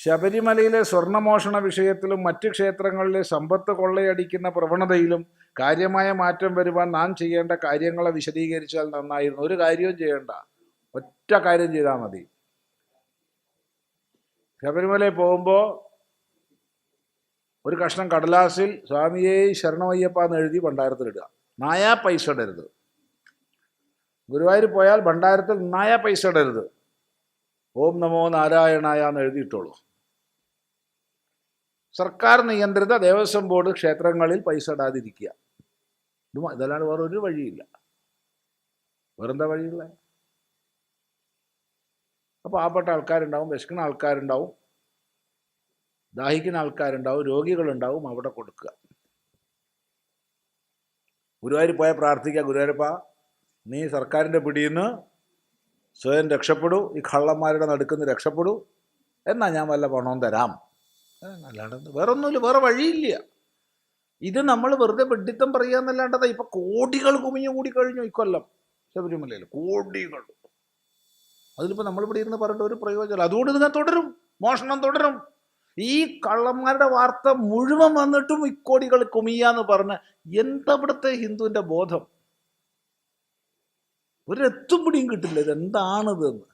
ശബരിമലയിലെ സ്വർണ്ണമോഷണ വിഷയത്തിലും മറ്റ് ക്ഷേത്രങ്ങളിലെ സമ്പത്ത് കൊള്ളയടിക്കുന്ന പ്രവണതയിലും കാര്യമായ മാറ്റം വരുവാൻ നാം ചെയ്യേണ്ട കാര്യങ്ങളെ വിശദീകരിച്ചാൽ നന്നായിരുന്നു. ഒരു കാര്യവും ചെയ്യേണ്ട, ഒറ്റ കാര്യം ചെയ്താൽ മതി. ശബരിമലയിൽ പോകുമ്പോൾ ഒരു കഷ്ണം കടലാസിൽ സ്വാമിയെ ശരണമയ്യപ്പ എന്ന് എഴുതി ഭണ്ഡാരത്തിലിടുക. നായാ പൈസ ഇടരുത്. ഗുരുവായൂർ പോയാൽ ഭണ്ഡാരത്തിൽ നായാ പൈസ ഇടരുത്. ഓം നമോ നാരായണായ എന്ന് എഴുതിയിട്ടോളൂ. സർക്കാർ നിയന്ത്രിത ദേവസ്വം ബോർഡ് ക്ഷേത്രങ്ങളിൽ പൈസ ഇടാതിരിക്കുക. ഇതല്ലാണ്ട് വേറെ ഒരു വഴിയില്ല. വേറെന്താ വഴിയുള്ള? അപ്പോൾ പാവപ്പെട്ട ആൾക്കാരുണ്ടാവും, വിശക്കുന്ന ആൾക്കാരുണ്ടാവും, ദാഹിക്കുന്ന ആൾക്കാരുണ്ടാവും, രോഗികളുണ്ടാവും. അവിടെ കൊടുക്കുക. ഗുരുവായൂർ പോയാൽ പ്രാർത്ഥിക്കുക, ഗുരുവായൂരപ്പ നീ സർക്കാരിൻ്റെ പിടിയിൽ നിന്ന് സ്വയം രക്ഷപ്പെടൂ, ഈ കള്ളന്മാരുടെ നടുക്കുന്ന് രക്ഷപ്പെടൂ, എന്നാൽ ഞാൻ വല്ല പണവും തരാം. അല്ലാണ്ട് വേറെ ഒന്നുമില്ല, വേറെ വഴിയില്ല. ഇത് നമ്മൾ വെറുതെ വെഡിത്തം പറയാന്നല്ലാണ്ടതാ. ഇപ്പം കോടികൾ കുമിഞ്ഞു കൂടി കഴിഞ്ഞു ഇക്കൊല്ലം ശബരിമലയിൽ, കോടികൾ. അതിലിപ്പോൾ നമ്മളിവിടെ ഇരുന്ന് പറഞ്ഞിട്ട് ഒരു പ്രയോജനം. അതുകൊണ്ട് ഇതിനെ തുടരും, മോഷണം തുടരും. ഈ കള്ളന്മാരുടെ വാർത്ത മുഴുവൻ വന്നിട്ടും ഇക്കോടികൾ കുമിയാന്ന് പറഞ്ഞ് എന്താ ഇവിടുത്തെ ഹിന്ദുവിൻ്റെ ബോധം? ഒരെത്തും പിടിയും കിട്ടില്ല ഇതെന്താണിതെന്ന്.